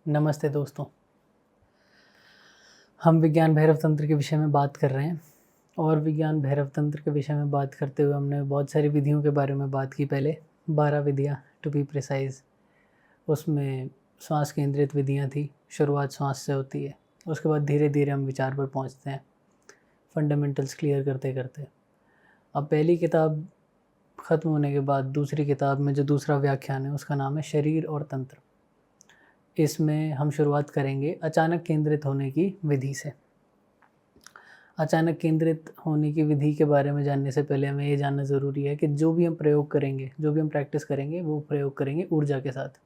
नमस्ते दोस्तों। हम विज्ञान भैरव तंत्र के विषय में बात कर रहे हैं और विज्ञान भैरव तंत्र के विषय में बात करते हुए हमने बहुत सारी विधियों के बारे में बात की। पहले 12 विधियाँ टू बी प्रिसाइज, उसमें श्वास केंद्रित विधियाँ थी। शुरुआत श्वास से होती है, उसके बाद धीरे धीरे हम विचार पर पहुँचते हैं फंडामेंटल्स क्लियर करते करते। अब पहली किताब ख़त्म होने के बाद दूसरी किताब में जो दूसरा व्याख्यान है उसका नाम है शरीर और तंत्र। इसमें हम शुरुआत करेंगे अचानक केंद्रित होने की विधि से। अचानक केंद्रित होने की विधि के बारे में जानने से पहले हमें ये जानना ज़रूरी है कि जो भी हम प्रयोग करेंगे, जो भी हम प्रैक्टिस करेंगे, वो प्रयोग करेंगे ऊर्जा के साथ।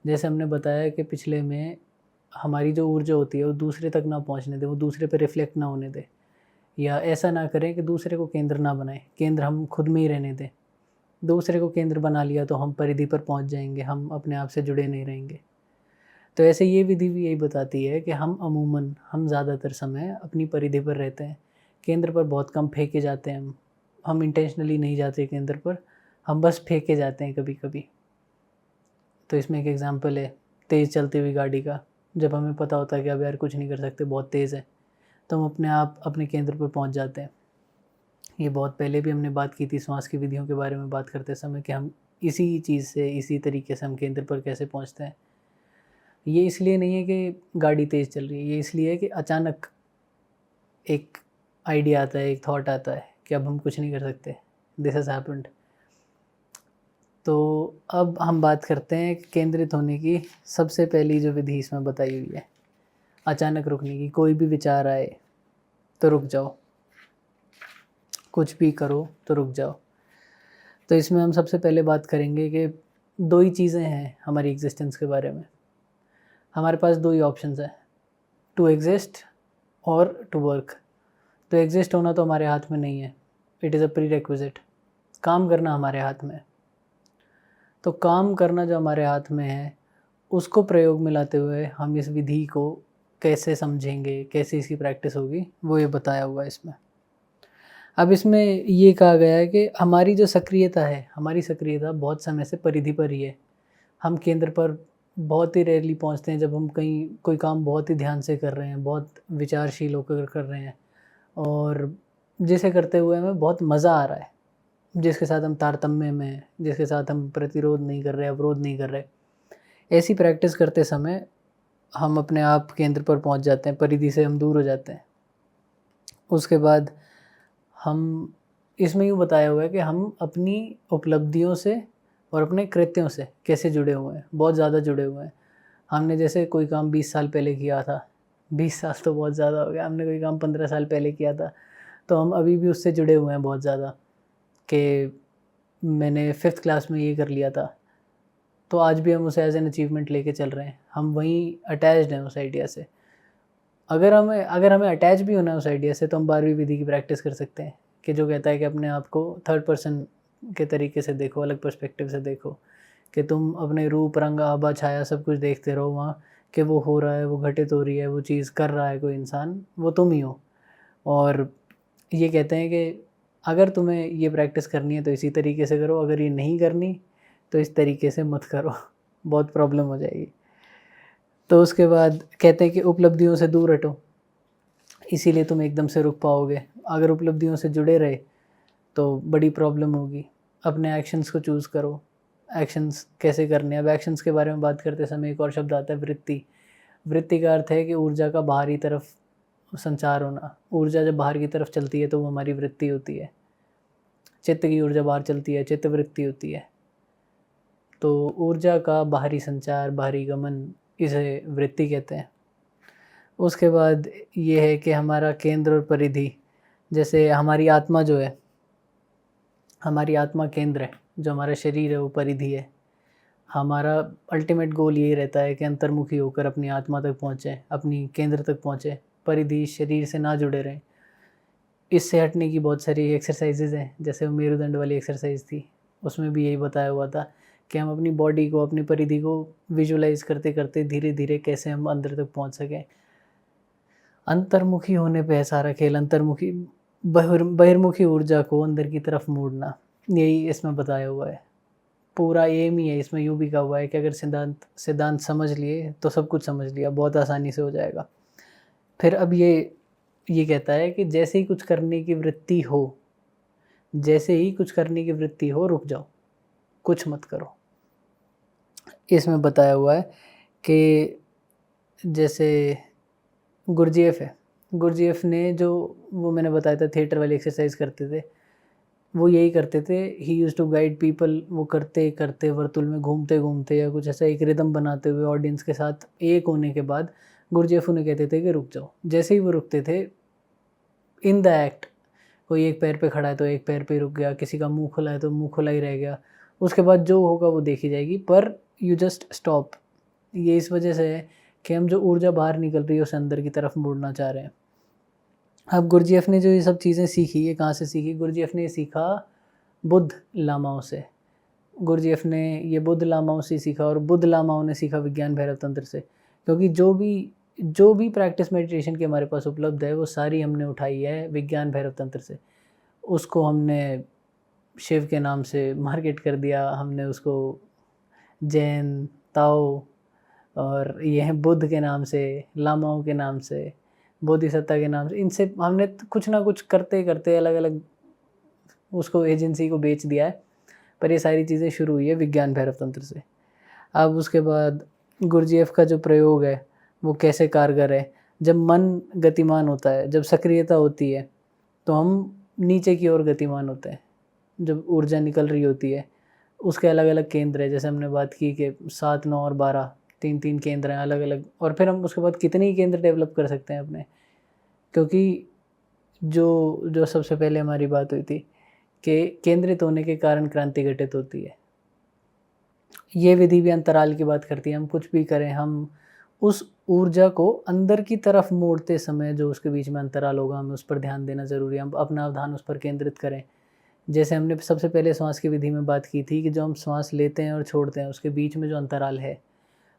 जैसे हमने बताया कि पिछले में हमारी जो ऊर्जा होती है वो दूसरे तक ना पहुंचने दें, वो दूसरे पर रिफ्लेक्ट ना होने दें, या ऐसा ना करें कि दूसरे को केंद्र ना बनाएं। केंद्र हम खुद में ही रहने दें। दूसरे को केंद्र बना लिया तो हम परिधि पर पहुंच जाएंगे, हम अपने आप से जुड़े नहीं रहेंगे। तो ऐसे ये विधि भी यही बताती है कि हम ज़्यादातर समय अपनी परिधि पर रहते हैं। केंद्र पर बहुत कम फेंके जाते हैं। हम इंटेंशनली नहीं जाते केंद्र पर, हम बस फेंके जाते हैं कभी कभी। तो इसमें एक एग्जांपल है तेज़ चलती हुई गाड़ी का। जब हमें पता होता है कि अब यार कुछ नहीं कर सकते, बहुत तेज़ है, तो हम अपने आप अपने केंद्र पर पहुंच जाते हैं। ये बहुत पहले भी हमने बात की थी श्वास की विधियों के बारे में बात करते समय कि हम इसी चीज़ से, इसी तरीके से हम केंद्र पर कैसे पहुंचते हैं। ये इसलिए नहीं है कि गाड़ी तेज़ चल रही है, ये इसलिए है कि अचानक एक आइडिया आता है, एक थॉट आता है कि अब हम कुछ नहीं कर सकते, दिस हैज़ हैपेंड। तो अब हम बात करते हैं केंद्रित होने की सबसे पहली जो विधि इसमें बताई हुई है, अचानक रुकने की। कोई भी विचार आए तो रुक जाओ, कुछ भी करो तो रुक जाओ। तो इसमें हम सबसे पहले बात करेंगे कि दो ही चीज़ें हैं हमारी एग्जिस्टेंस के बारे में। हमारे पास दो ही ऑप्शंस हैं, टू एग्जिस्ट और टू वर्क। तो एग्जिस्ट होना तो हमारे हाथ में नहीं है, it is a pre requisite. काम करना हमारे हाथ में है। तो काम करना जो हमारे हाथ में है उसको प्रयोग में लाते हुए हम इस विधि को कैसे समझेंगे, कैसे इसकी प्रैक्टिस होगी, वो ये बताया हुआ है इसमें। अब इसमें ये कहा गया है कि हमारी जो सक्रियता है, हमारी सक्रियता बहुत समय से परिधि पर ही है। हम केंद्र पर बहुत ही रेयरली पहुंचते हैं जब हम कहीं कोई काम बहुत ही ध्यान से कर रहे हैं, बहुत विचारशील होकर कर रहे हैं, और जिसे करते हुए हमें बहुत मज़ा आ रहा है, जिसके साथ हम तारतम्य में हैं, जिसके साथ हम प्रतिरोध नहीं कर रहे, अवरोध नहीं कर रहे। ऐसी प्रैक्टिस करते समय हम अपने आप केंद्र पर पहुंच जाते हैं, परिधि से हम दूर हो जाते हैं। उसके बाद हम इसमें यूँ बताया हुआ है कि हम अपनी उपलब्धियों से और अपने कृत्यों से कैसे जुड़े हुए हैं, बहुत ज़्यादा जुड़े हुए हैं। हमने जैसे कोई काम 20 साल पहले किया था, 20 साल तो बहुत ज़्यादा हो गया, हमने कोई काम 15 साल पहले किया था, तो हम अभी भी उससे जुड़े हुए हैं बहुत ज़्यादा कि मैंने 5th क्लास में ये कर लिया था, तो आज भी हम उसे एज एन अचीवमेंट लेके चल रहे हैं। हम वहीं अटैच्ड हैं उस आइडिया से। अगर हमें अटैच भी होना है उस आइडिया से, तो हम 12वीं विधि की प्रैक्टिस कर सकते हैं कि जो कहता है कि अपने आप को थर्ड पर्सन के तरीके से देखो, अलग पर्सपेक्टिव से देखो, कि तुम अपने रूप, रंग, आभा, छाया सब कुछ देखते रहो वहाँ, कि वो हो रहा है, वो घटित हो रही है, वो चीज़ कर रहा है कोई इंसान, वो तुम ही हो। और ये कहते हैं कि अगर तुम्हें ये प्रैक्टिस करनी है तो इसी तरीके से करो, अगर ये नहीं करनी तो इस तरीके से मत करो, बहुत प्रॉब्लम हो जाएगी। तो उसके बाद कहते हैं कि उपलब्धियों से दूर हटो, इसीलिए तुम एकदम से रुक पाओगे। अगर उपलब्धियों से जुड़े रहे तो बड़ी प्रॉब्लम होगी। अपने एक्शंस को चूज़ करो, एक्शंस कैसे करने हैं। अब एक्शंस के बारे में बात करते समय एक और शब्द आता है, वृत्ति। वृत्ति का अर्थ है कि ऊर्जा का बाहरी तरफ संचार होना। ऊर्जा जब बाहर की तरफ चलती है तो वो हमारी वृत्ति होती है। चित्त की ऊर्जा बाहर चलती है, चित्त वृत्ति होती है। तो ऊर्जा का बाहरी संचार, बाहरी गमन, इसे वृत्ति कहते हैं। उसके बाद ये है कि हमारा केंद्र और परिधि, जैसे हमारी आत्मा जो है, हमारी आत्मा केंद्र है, जो हमारा शरीर है वो परिधि है। हमारा अल्टीमेट गोल यही रहता है कि अंतर्मुखी होकर अपनी आत्मा तक पहुँचें, अपनी केंद्र तक पहुँचें, परिधि शरीर से ना जुड़े रहें। इससे हटने की बहुत सारी एक्सरसाइजेज़ हैं, जैसे वो मेरुदंड वाली एक्सरसाइज थी, उसमें भी यही बताया हुआ था कि हम अपनी बॉडी को, अपनी परिधि को विजुलाइज करते करते धीरे धीरे कैसे हम अंदर तक पहुँच सकें। अंतर्मुखी होने पे है सारा खेल, अंतर्मुखी बहिर्मुखी ऊर्जा को अंदर की तरफ मोड़ना, यही इसमें बताया हुआ है। पूरा एम ही है इसमें, यूँ भी कहा हुआ है कि अगर सिद्धांत सिद्धांत समझ लिए तो सब कुछ समझ लिया, बहुत आसानी से हो जाएगा। फिर अब ये कहता है कि जैसे ही कुछ करने की वृत्ति हो, जैसे ही कुछ करने की वृत्ति हो रुक जाओ, कुछ मत करो। इसमें बताया हुआ है कि जैसे गुरजीएफ है, गुरजीएफ ने जो वो मैंने बताया था थिएटर वाली एक्सरसाइज करते थे, वो यही करते थे। ही यूज़ टू गाइड पीपल, वो करते करते वर्तुल में घूमते घूमते या कुछ ऐसा एक रिदम बनाते हुए ऑडियंस के साथ एक होने के बाद गुरजीएफ उन्हें कहते थे कि रुक जाओ। जैसे ही वो रुकते थे इन द एक्ट, कोई एक पैर पे खड़ा है तो एक पैर पे रुक गया, किसी का मुंह खुला है तो मुंह खुला ही रह गया, उसके बाद जो होगा वो देखी जाएगी, पर यू जस्ट स्टॉप। ये इस वजह से है कि हम जो ऊर्जा बाहर निकल रही है उसे अंदर की तरफ मोड़ना चाह रहे हैं। अब गुरजीएफ ने जो ये सब चीज़ें सीखी, ये कहाँ से सीखी? गुरजीएफ ने सीखा बुद्ध लामाओं से। गुरजीएफ ने ये बुद्ध लामाओं से सीखा और बुद्ध लामाओं ने सीखा विज्ञान भैरव तंत्र से, क्योंकि जो भी प्रैक्टिस मेडिटेशन की हमारे पास उपलब्ध है वो सारी हमने उठाई है विज्ञान भैरव तंत्र से। उसको हमने शिव के नाम से मार्केट कर दिया, हमने उसको जैन, ताओ और ये हैं बुद्ध के नाम से, लामाओं के नाम से, बोधिसत्ता के नाम से, इनसे हमने कुछ ना कुछ करते करते अलग अलग उसको एजेंसी को बेच दिया है। पर ये सारी चीज़ें शुरू हुई है विज्ञान भैरव तंत्र से। अब उसके बाद गुरजीएफ का जो प्रयोग है वो कैसे कारगर है? जब मन गतिमान होता है, जब सक्रियता होती है तो हम नीचे की ओर गतिमान होते हैं। जब ऊर्जा निकल रही होती है उसके अलग अलग केंद्र है, जैसे हमने बात की कि 7, 9 और 12 3 केंद्र हैं अलग अलग, और फिर हम उसके बाद कितने ही केंद्र डेवलप कर सकते हैं अपने, क्योंकि जो सबसे पहले हमारी बात हुई थी कि केंद्रित होने के कारण क्रांति घटित होती है। ये विधि भी अंतराल की बात करती है। हम कुछ भी करें, हम उस ऊर्जा को अंदर की तरफ मोड़ते समय जो उसके बीच में अंतराल होगा हमें उस पर ध्यान देना ज़रूरी है। हम अपना ध्यान उस पर केंद्रित करें। जैसे हमने सबसे पहले श्वास की विधि में बात की थी कि जो हम श्वास लेते हैं और छोड़ते हैं उसके बीच में जो अंतराल है,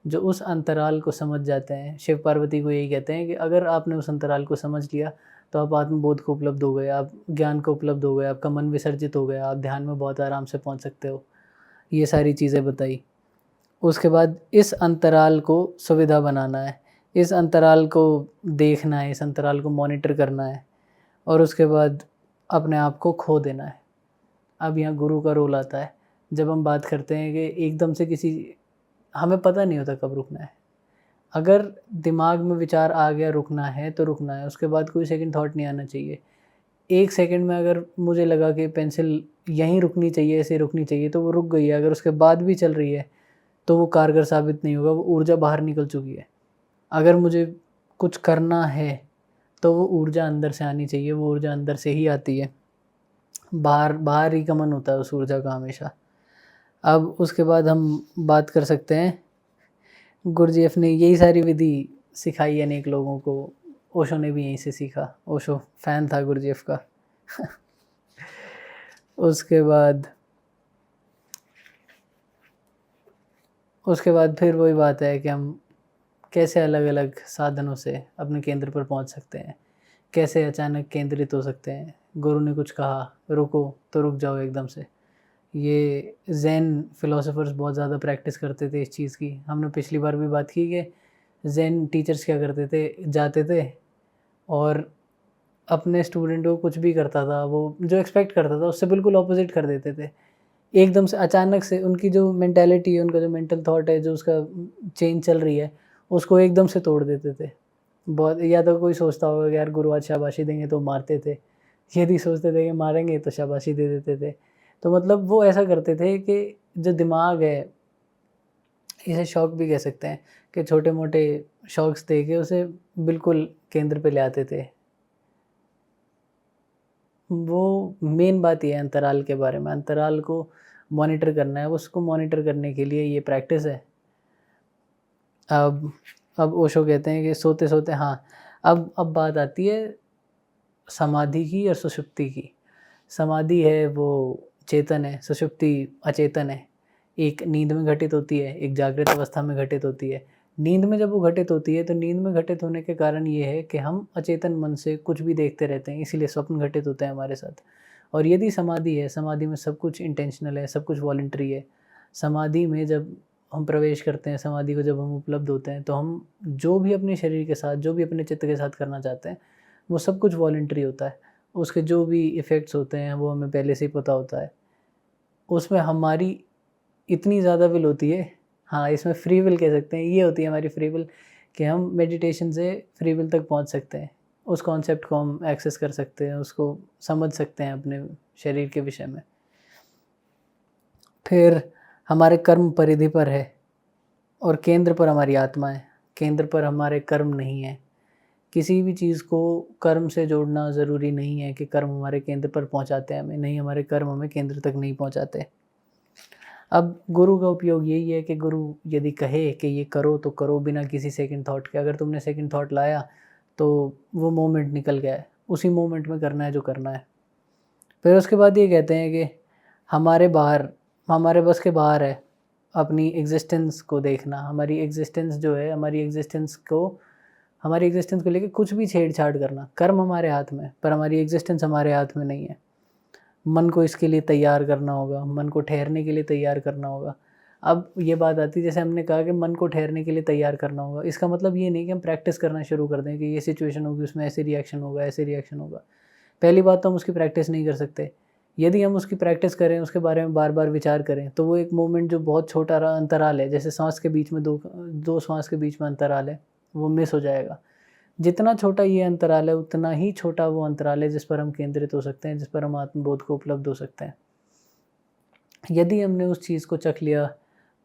जो उस अंतराल को समझ जाते हैं, शिव पार्वती को यही कहते हैं कि अगर आपने उस अंतराल को समझ लिया तो आप आत्मबोध को उपलब्ध हो गए, आप ज्ञान को उपलब्ध हो गए, आपका मन विसर्जित हो गया, आप ध्यान में बहुत आराम से पहुंच सकते हो। ये सारी चीज़ें बताई। उसके बाद इस अंतराल को सुविधा बनाना है, इस अंतराल को देखना है, इस अंतराल को मॉनिटर करना है, और उसके बाद अपने आप को खो देना है। अब यहाँ गुरु का रोल आता है। जब हम बात करते हैं कि एकदम से हमें पता नहीं होता कब रुकना है। अगर दिमाग में विचार आ गया रुकना है तो रुकना है, उसके बाद कोई सेकंड थॉट नहीं आना चाहिए। 1 सेकंड में अगर मुझे लगा कि पेंसिल यहीं रुकनी चाहिए, ऐसे रुकनी चाहिए, तो वो रुक गई है। अगर उसके बाद भी चल रही है तो वो कारगर साबित नहीं होगा, वो ऊर्जा बाहर निकल चुकी है। अगर मुझे कुछ करना है तो वो ऊर्जा अंदर से आनी चाहिए, वो ऊर्जा अंदर से ही आती है, बाहर ही गमन होता है उस ऊर्जा का हमेशा। अब उसके बाद हम बात कर सकते हैं, गुरजीएफ ने यही सारी विधि सिखाई अनेक लोगों को। ओशो ने भी यहीं से सीखा, ओशो फ़ैन था गुरजीएफ का। उसके बाद फिर वही बात है कि हम कैसे अलग अलग साधनों से अपने केंद्र पर पहुंच सकते हैं, कैसे अचानक केंद्रित हो सकते हैं। गुरु ने कुछ कहा रुको तो रुक जाओ एकदम से। ये ज़ेन फिलोसोफर्स बहुत ज़्यादा प्रैक्टिस करते थे इस चीज़ की। हमने पिछली बार भी बात की कि ज़ेन टीचर्स क्या करते थे, जाते थे और अपने स्टूडेंट को कुछ भी करता था, वो जो एक्सपेक्ट करता था उससे बिल्कुल ऑपोजिट कर देते थे। एकदम से अचानक से उनकी जो मेंटालिटी है, उनका जो मेंटल थॉट है, जो उसका चेंज चल रही है, उसको एकदम से तोड़ देते थे। बहुत, या तो कोई सोचता होगा कि यार गुरु आज शाबाशी देंगे तो मारते थे, यदि सोचते थे कि मारेंगे तो शाबाशी दे देते थे। तो मतलब वो ऐसा करते थे कि जो दिमाग है, इसे शौक भी कह सकते हैं, कि छोटे मोटे शौक्स दे के उसे बिल्कुल केंद्र पे ले आते थे। वो मेन बात ये है अंतराल के बारे में, अंतराल को मॉनिटर करना है। उसको मॉनिटर करने के लिए ये प्रैक्टिस है। अब ओशो कहते हैं कि सोते सोते, हाँ, अब बात आती है समाधि की और सुषुप्ति की। समाधि है वो चेतन है, सुषुप्ति अचेतन है। एक नींद में घटित होती है, एक जागृत अवस्था में घटित होती है। नींद में जब वो घटित होती है तो नींद में घटित होने के कारण ये है कि हम अचेतन मन से कुछ भी देखते रहते हैं, इसीलिए स्वप्न घटित होते हैं हमारे साथ। और यदि समाधि है, समाधि में सब कुछ इंटेंशनल है, सब कुछ वॉलंटरी है, समाधि में जब हम प्रवेश करते हैं, समाधि को जब हम उपलब्ध होते हैं, तो हम जो भी अपने शरीर के साथ, जो भी अपने चित्त के साथ करना चाहते हैं, वो सब कुछ वॉलंटरी होता है। उसके जो भी इफ़ेक्ट्स होते हैं वो हमें पहले से ही पता होता है। उसमें हमारी इतनी ज़्यादा विल होती है, हाँ, इसमें फ्री विल कह सकते हैं, ये होती है हमारी फ्री विल कि हम मेडिटेशन से फ्री विल तक पहुंच सकते हैं। उस कॉन्सेप्ट को हम एक्सेस कर सकते हैं, उसको समझ सकते हैं अपने शरीर के विषय में। फिर हमारे कर्म परिधि पर है और केंद्र पर हमारी आत्मा है, केंद्र पर हमारे कर्म नहीं है। किसी भी चीज़ को कर्म से जोड़ना ज़रूरी नहीं है कि कर्म हमारे केंद्र पर पहुंचाते हैं हमें, नहीं, हमारे कर्म हमें केंद्र तक नहीं पहुंचाते। अब गुरु का उपयोग यही है कि गुरु यदि कहे कि ये करो तो करो बिना किसी सेकंड थॉट के। अगर तुमने सेकंड थॉट लाया तो वो मोमेंट निकल गया है, उसी मोमेंट में करना है जो करना है। फिर उसके बाद ये कहते हैं कि हमारे बस के बाहर है अपनी एग्जिस्टेंस को देखना। हमारी एग्जिस्टेंस जो है, हमारी एग्जिस्टेंस को लेके कुछ भी छेड़छाड़ करना। कर्म हमारे हाथ में, पर हमारी एग्जिस्टेंस हमारे हाथ में नहीं है। मन को इसके लिए तैयार करना होगा, मन को ठहरने के लिए तैयार करना होगा। अब ये बात आती है, जैसे हमने कहा कि मन को ठहरने के लिए तैयार करना होगा, इसका मतलब ये नहीं कि हम प्रैक्टिस करना शुरू कर दें कि ये सिचुएशन होगी, उसमें ऐसे रिएक्शन होगा, ऐसे रिएक्शन होगा। पहली बात तो हम उसकी प्रैक्टिस नहीं कर सकते। यदि हम उसकी प्रैक्टिस करें, उसके बारे में बार बार विचार करें, तो वो एक मोमेंट जो बहुत छोटा अंतराल है, जैसे सांस के बीच में दो सांस के बीच में अंतराल है, वो मिस हो जाएगा। जितना छोटा ये अंतराल है, उतना ही छोटा वो अंतराल है जिस पर हम केंद्रित हो सकते हैं, जिस पर हम आत्मबोध को उपलब्ध हो सकते हैं। यदि हमने उस चीज़ को चख लिया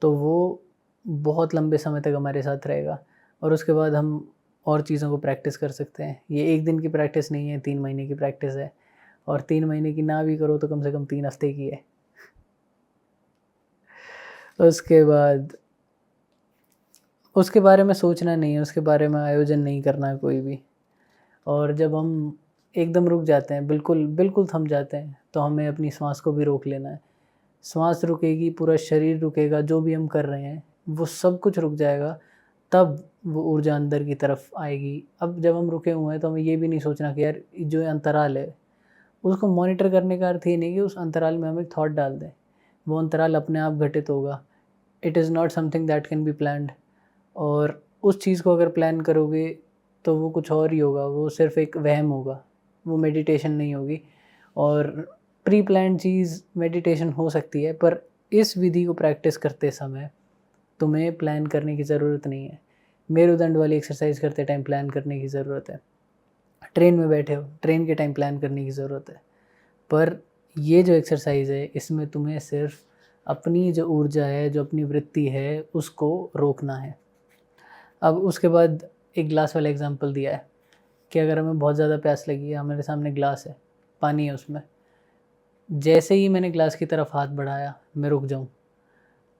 तो वो बहुत लंबे समय तक हमारे साथ रहेगा, और उसके बाद हम और चीज़ों को प्रैक्टिस कर सकते हैं। ये एक दिन की प्रैक्टिस नहीं है, 3 महीने की प्रैक्टिस है, और 3 महीने की ना भी करो तो कम से कम 3 हफ्ते की है। उसके बाद उसके बारे में सोचना नहीं है, उसके बारे में आयोजन नहीं करना है कोई भी। और जब हम एकदम रुक जाते हैं, बिल्कुल बिल्कुल थम जाते हैं, तो हमें अपनी सांस को भी रोक लेना है। सांस रुकेगी, पूरा शरीर रुकेगा, जो भी हम कर रहे हैं वो सब कुछ रुक जाएगा, तब वो ऊर्जा अंदर की तरफ आएगी। अब जब हम रुके हुए हैं तो हमें ये भी नहीं सोचना कि यार जो अंतराल है, उसको मॉनिटर करने का अर्थ ये नहीं कि उस अंतराल में हम एक थॉट डाल दें। वो अंतराल अपने आप घटित होगा। It is not something that can be planned. और उस चीज़ को अगर प्लान करोगे तो वो कुछ और ही होगा, वो सिर्फ़ एक वहम होगा, वो मेडिटेशन नहीं होगी। और प्री प्लान्ड चीज़ मेडिटेशन हो सकती है, पर इस विधि को प्रैक्टिस करते समय तुम्हें प्लान करने की ज़रूरत नहीं है। मेरुदंड वाली एक्सरसाइज करते टाइम प्लान करने की ज़रूरत है। ट्रेन में बैठे हो, ट्रेन के टाइम प्लान करने की ज़रूरत है। पर ये जो एक्सरसाइज है, इसमें तुम्हें सिर्फ अपनी जो ऊर्जा है, जो अपनी वृत्ति है, उसको रोकना है। अब उसके बाद एक ग्लास वाला एग्जांपल दिया है कि अगर हमें बहुत ज़्यादा प्यास लगी है, हमारे सामने ग्लास है, पानी है उसमें, जैसे ही मैंने ग्लास की तरफ हाथ बढ़ाया, मैं रुक जाऊँ।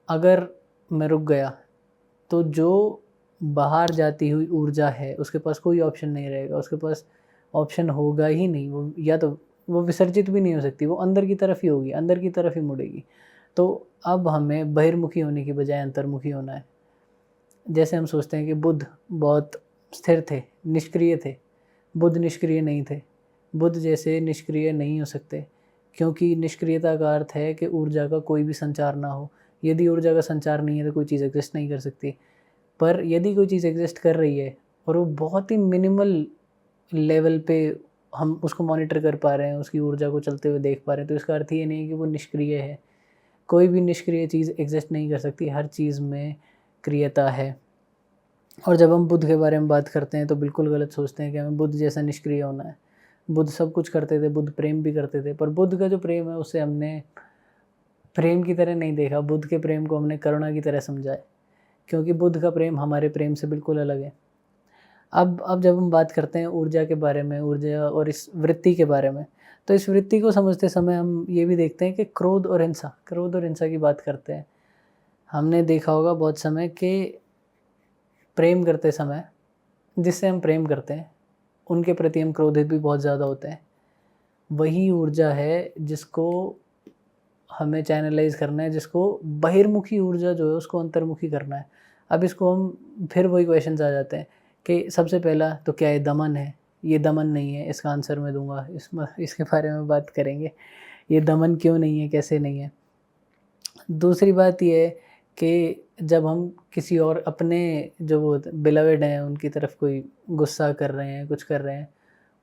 अगर मैं रुक गया तो जो बाहर जाती हुई ऊर्जा है, उसके पास कोई ऑप्शन नहीं रहेगा, उसके पास ऑप्शन होगा ही नहीं। वो या तो वो विसर्जित भी नहीं हो सकती, वो अंदर की तरफ ही होगी, अंदर की तरफ ही मुड़ेगी। तो अब हमें बहिर्मुखी होने की बजाय अंतर्मुखी होना है। जैसे हम सोचते हैं कि बुद्ध बहुत स्थिर थे, निष्क्रिय थे। बुद्ध निष्क्रिय नहीं थे। बुद्ध जैसे निष्क्रिय नहीं हो सकते, क्योंकि निष्क्रियता का अर्थ है कि ऊर्जा का कोई भी संचार ना हो। यदि ऊर्जा का संचार नहीं है तो कोई चीज़ एग्जिस्ट नहीं कर सकती। पर यदि कोई चीज़ एग्जिस्ट कर रही है और वो बहुत ही मिनिमल लेवल पे हम उसको मॉनिटर कर पा रहे हैं, उसकी ऊर्जा को चलते हुए देख पा रहे हैं, तो इसका अर्थ ये नहीं कि वो निष्क्रिय है। कोई भी निष्क्रिय चीज़ एग्जिस्ट नहीं कर सकती, हर चीज़ में क्रियता है। और जब हम बुद्ध के बारे में बात करते हैं तो बिल्कुल गलत सोचते हैं कि हमें बुद्ध जैसा निष्क्रिय होना है। बुद्ध सब कुछ करते थे, बुद्ध प्रेम भी करते थे, पर बुद्ध का जो प्रेम है उसे हमने प्रेम की तरह नहीं देखा, बुद्ध के प्रेम को हमने करुणा की तरह समझा है, क्योंकि बुद्ध का प्रेम हमारे प्रेम से बिल्कुल अलग है। अब जब हम बात करते हैं ऊर्जा के बारे में, ऊर्जा और इस वृत्ति के बारे में, तो इस वृत्ति को समझते समय हम ये भी देखते हैं कि क्रोध और हिंसा की बात करते हैं। हमने देखा होगा बहुत समय कि प्रेम करते समय जिससे हम प्रेम करते हैं उनके प्रति हम क्रोधित भी बहुत ज़्यादा होते हैं। वही ऊर्जा है जिसको हमें चैनलाइज़ करना है, जिसको बहिर्मुखी ऊर्जा जो है उसको अंतर्मुखी करना है। अब इसको हम फिर वही क्वेश्चंस आ जाते हैं कि सबसे पहला तो क्या ये दमन है? ये दमन नहीं है, इसका आंसर मैं दूँगा, इसके बारे में बात करेंगे। ये दमन क्यों नहीं है, कैसे नहीं है? दूसरी बात ये है कि जब हम किसी और अपने जो वो बिलवेड हैं उनकी तरफ कोई गुस्सा कर रहे हैं, कुछ कर रहे हैं,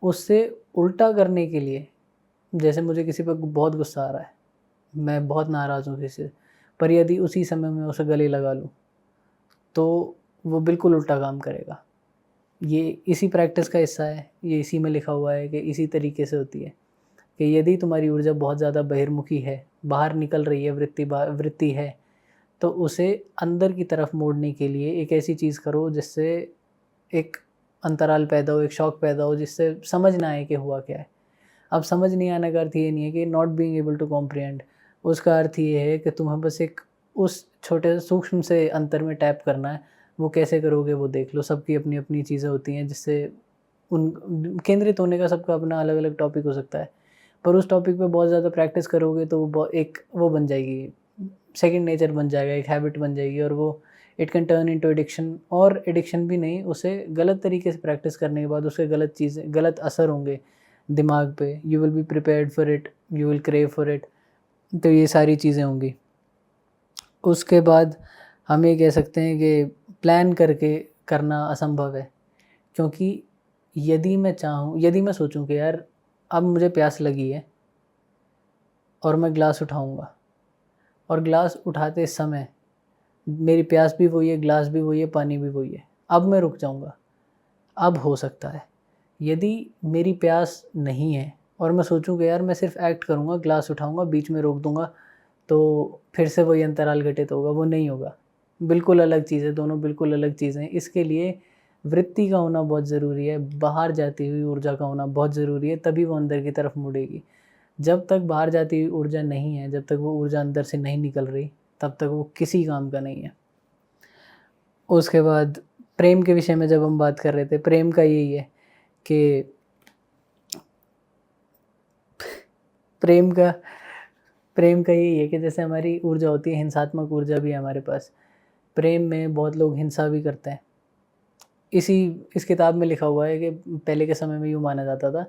उससे उल्टा करने के लिए, जैसे मुझे किसी पे बहुत गुस्सा आ रहा है, मैं बहुत नाराज़ हूँ किसी से, पर यदि उसी समय मैं उसे गले लगा लूँ, तो वो बिल्कुल उल्टा काम करेगा। ये इसी प्रैक्टिस का हिस्सा है, ये इसी में लिखा हुआ है कि इसी तरीके से होती है कि यदि तुम्हारी ऊर्जा बहुत ज़्यादा बहिर्मुखी है, बाहर निकल रही है, वृत्ति है, तो उसे अंदर की तरफ मोड़ने के लिए एक ऐसी चीज़ करो जिससे एक अंतराल पैदा हो, एक शॉक पैदा हो, जिससे समझ ना आए कि हुआ क्या है। अब समझ नहीं आने का अर्थ ये नहीं है कि not being able to comprehend, उसका अर्थ ये है कि तुम्हें बस एक उस छोटे सूक्ष्म से अंतर में टैप करना है। वो कैसे करोगे वो देख लो, सबकी अपनी-अपनी चीज़ें होती हैं जिससे उन केंद्रित होने का सबका अपना अलग-अलग टॉपिक हो सकता है। पर उस टॉपिक पे बहुत ज़्यादा प्रैक्टिस करोगे तो वो एक वो बन जाएगी, सेकंड नेचर बन जाएगा, एक हैबिट बन जाएगी और वो it can turn into addiction, और एडिक्शन भी नहीं, उसे गलत तरीके से प्रैक्टिस करने के बाद उसके गलत असर होंगे दिमाग पे, you will be prepared for it, you will crave for it, तो ये सारी चीज़ें होंगी। उसके बाद हम ये कह सकते हैं कि प्लान करके करना असंभव है, क्योंकि यदि मैं सोचूं कि यार अब मुझे प्यास लगी है और मैं ग्लास उठाऊंगा, और ग्लास उठाते समय मेरी प्यास भी वही है, ग्लास भी वही है, पानी भी वही है, अब मैं रुक जाऊंगा, अब हो सकता है। यदि मेरी प्यास नहीं है और मैं सोचूं कि यार मैं सिर्फ एक्ट करूंगा, ग्लास उठाऊंगा, बीच में रोक दूंगा, तो फिर से वही अंतराल घटित होगा, वो नहीं होगा। बिल्कुल अलग चीज़ है, दोनों बिल्कुल अलग चीज़ें हैं। इसके लिए वृत्ति का होना बहुत ज़रूरी है, बाहर जाती हुई ऊर्जा का होना बहुत ज़रूरी है, तभी वो अंदर की तरफ मुड़ेगी। जब तक बाहर जाती हुई ऊर्जा नहीं है, जब तक वो ऊर्जा अंदर से नहीं निकल रही, तब तक वो किसी काम का नहीं है। उसके बाद प्रेम के विषय में जब हम बात कर रहे थे, प्रेम का यही है कि प्रेम का प्रेम का यही है कि जैसे हमारी ऊर्जा होती है, हिंसात्मक ऊर्जा भी है हमारे पास। प्रेम में बहुत लोग हिंसा भी करते हैं। इस किताब में लिखा हुआ है कि पहले के समय में यूँ माना जाता था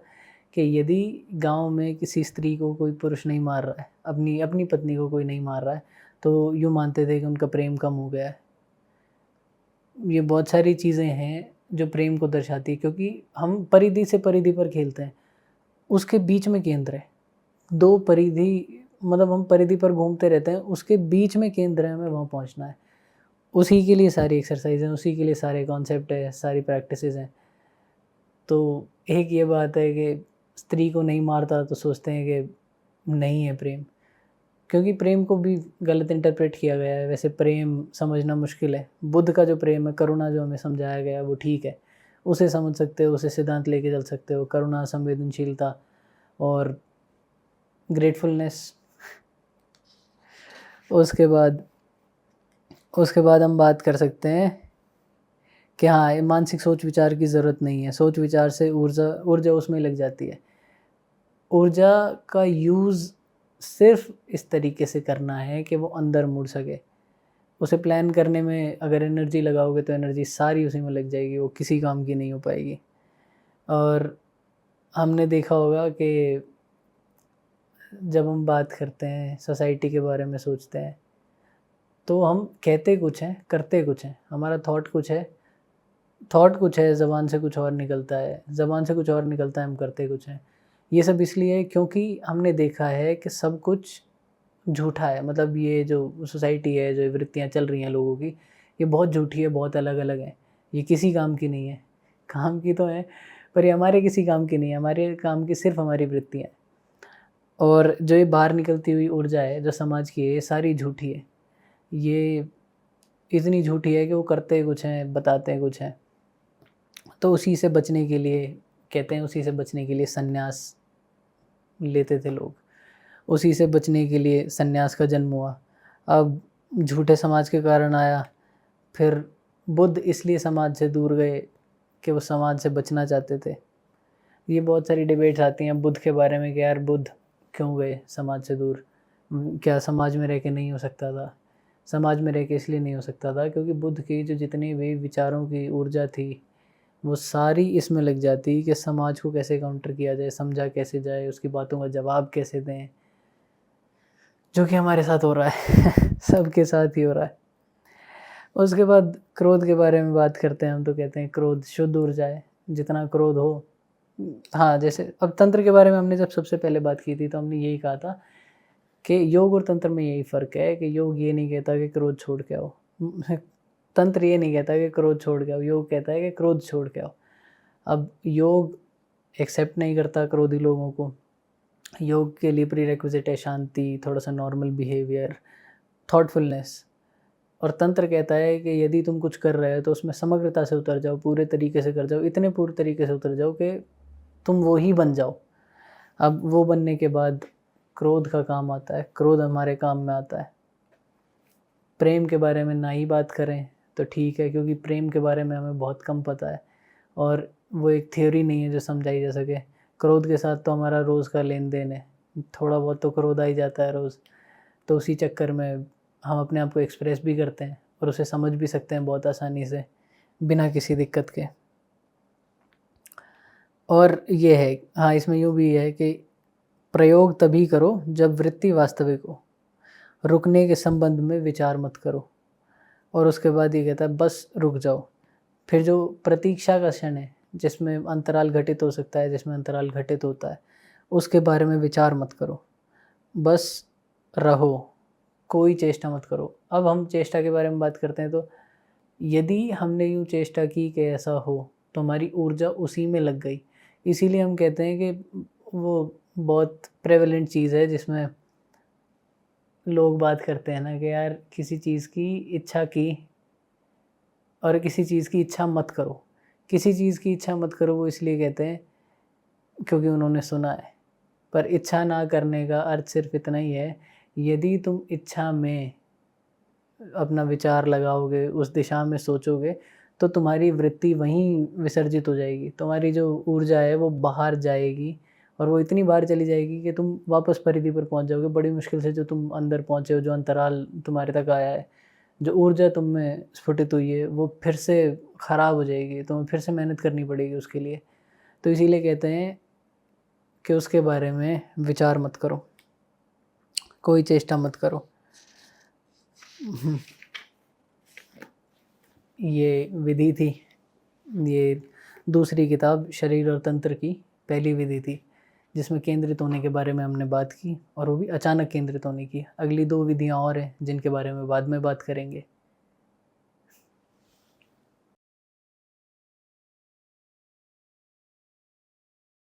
कि यदि गाँव में किसी स्त्री को कोई पुरुष नहीं मार रहा है, अपनी अपनी पत्नी को कोई नहीं मार रहा है, तो यूँ मानते थे कि उनका प्रेम कम हो गया है। ये बहुत सारी चीज़ें हैं जो प्रेम को दर्शाती है, क्योंकि हम परिधि से परिधि पर खेलते हैं, उसके बीच में केंद्र है। 2 परिधि, मतलब हम परिधि पर घूमते रहते हैं, उसके बीच में केंद्र है, हमें वहाँ पहुँचना है। उसी के लिए सारी एक्सरसाइज़ हैं, उसी के लिए सारे कॉन्सेप्ट है, सारी प्रैक्टिसेज़ हैं। तो एक ये बात है कि स्त्री को नहीं मारता तो सोचते हैं कि नहीं है प्रेम, क्योंकि प्रेम को भी गलत इंटरप्रेट किया गया है। वैसे प्रेम समझना मुश्किल है। बुद्ध का जो प्रेम है, करुणा जो हमें समझाया गया है, वो ठीक है, उसे समझ सकते हो, उसे सिद्धांत लेके चल सकते हो। करुणा, संवेदनशीलता और ग्रेटफुलनेस। उसके बाद हम बात कर सकते हैं कि हाँ, ये मानसिक सोच विचार की ज़रूरत नहीं है। सोच विचार से ऊर्जा उसमें लग जाती है। ऊर्जा का यूज़ सिर्फ़ इस तरीके से करना है कि वो अंदर मुड़ सके। उसे प्लान करने में अगर एनर्जी लगाओगे तो एनर्जी सारी उसी में लग जाएगी, वो किसी काम की नहीं हो पाएगी। और हमने देखा होगा कि जब हम बात करते हैं, सोसाइटी के बारे में सोचते हैं, तो हम कहते कुछ हैं, करते कुछ हैं। हमारा थॉट कुछ है, ज़बान से कुछ और निकलता है, ज़बान से कुछ और निकलता है, हम करते कुछ हैं। ये सब इसलिए क्योंकि हमने देखा है कि सब कुछ झूठा है। मतलब ये जो सोसाइटी है, जो वृत्तियाँ चल रही हैं लोगों की, ये बहुत झूठी है, बहुत अलग-अलग हैं। ये किसी काम की नहीं है। काम की तो है, पर ये हमारे किसी काम की नहीं है। हमारे काम की सिर्फ़ हमारी वृत्तियाँ हैं। और जो ये बाहर निकलती हुई ऊर्जा है, जो समाज की है, ये सारी झूठी है। ये इतनी झूठी है कि वो करते कुछ हैं, बताते कुछ हैं। तो उसी से बचने के लिए कहते हैं, उसी से बचने के लिए सन्यास लेते थे लोग। उसी से बचने के लिए सन्यास का जन्म हुआ। अब झूठे समाज के कारण आया, फिर बुद्ध इसलिए समाज से दूर गए कि वो समाज से बचना चाहते थे। ये बहुत सारी डिबेट्स आती हैं बुद्ध के बारे में कि यार बुद्ध क्यों गए समाज से दूर? क्या समाज में रह के नहीं हो सकता था? समाज में रह के इसलिए नहीं हो सकता था क्योंकि बुद्ध की जो जितनी भी विचारों की ऊर्जा थी, वो सारी इसमें लग जाती कि समाज को कैसे काउंटर किया जाए, समझा कैसे जाए, उसकी बातों का जवाब कैसे दें, जो कि हमारे साथ हो रहा है। सबके साथ ही हो रहा है। उसके बाद क्रोध के बारे में बात करते हैं हम, तो कहते हैं क्रोध शुद्ध ऊर्जा है, जितना क्रोध हो। हाँ, जैसे अब तंत्र के बारे में हमने जब सबसे पहले बात की थी तो हमने यही कहा था कि योग और तंत्र में यही फ़र्क है कि योग ये नहीं कहता कि क्रोध छोड़ के आओ, तंत्र ये नहीं कहता कि क्रोध छोड़ के आओ, योग कहता है कि क्रोध छोड़ के आओ। अब योग एक्सेप्ट नहीं करता क्रोधी लोगों को, योग के लिए प्रीरेक्विजिट है शांति, थोड़ा सा नॉर्मल बिहेवियर, थॉटफुलनेस। और तंत्र कहता है कि यदि तुम कुछ कर रहे हो तो उसमें समग्रता से उतर जाओ, पूरे तरीके से कर जाओ, इतने पूरे तरीके से उतर जाओ कि तुम वो ही बन जाओ। अब वो बनने के बाद क्रोध का काम आता है, क्रोध हमारे काम में आता है। प्रेम के बारे में ना ही बात करें तो ठीक है, क्योंकि प्रेम के बारे में हमें बहुत कम पता है और वो एक थ्योरी नहीं है जो समझाई जा सके। क्रोध के साथ तो हमारा रोज़ का लेन देन है, थोड़ा बहुत तो क्रोध आ ही जाता है रोज़, तो उसी चक्कर में हम अपने आप को एक्सप्रेस भी करते हैं और उसे समझ भी सकते हैं बहुत आसानी से, बिना किसी दिक्कत के। और ये है, हाँ, इसमें यूँ भी है कि प्रयोग तभी करो जब वृत्ति वास्तविक हो, रुकने के संबंध में विचार मत करो। और उसके बाद ये कहता है बस रुक जाओ। फिर जो प्रतीक्षा का क्षण है, जिसमें अंतराल घटित हो सकता है, जिसमें अंतराल घटित होता है, उसके बारे में विचार मत करो, बस रहो, कोई चेष्टा मत करो। अब हम चेष्टा के बारे में बात करते हैं, तो यदि हमने यूँ चेष्टा की कि ऐसा हो तो हमारी ऊर्जा उसी में लग गई। इसीलिए हम कहते हैं कि वो बहुत प्रेवलेंट चीज़ है जिसमें लोग बात करते हैं ना कि यार किसी चीज़ की इच्छा की और किसी चीज़ की इच्छा मत करो। किसी चीज़ की इच्छा मत करो वो इसलिए कहते हैं क्योंकि उन्होंने सुना है। पर इच्छा ना करने का अर्थ सिर्फ़ इतना ही है, यदि तुम इच्छा में अपना विचार लगाओगे, उस दिशा में सोचोगे, तो तुम्हारी वृत्ति वहीं विसर्जित हो जाएगी। तुम्हारी जो ऊर्जा है वो बाहर जाएगी और वो इतनी बाहर चली जाएगी कि तुम वापस परिधि पर पहुंच जाओगे। बड़ी मुश्किल से जो तुम अंदर पहुंचे हो, जो अंतराल तुम्हारे तक आया है, जो ऊर्जा तुम में स्फुटित हुई है, वो फिर से ख़राब हो जाएगी, तुम्हें फिर से मेहनत करनी पड़ेगी उसके लिए। तो इसीलिए कहते हैं कि उसके बारे में विचार मत करो, कोई चेष्टा मत करो। ये विधि थी, ये दूसरी किताब शरीर और तंत्र की पहली विधि थी, जिसमें केंद्रित होने के बारे में हमने बात की, और वो भी अचानक केंद्रित होने की। अगली 2 विधियाँ और हैं जिनके बारे में बाद में बात करेंगे।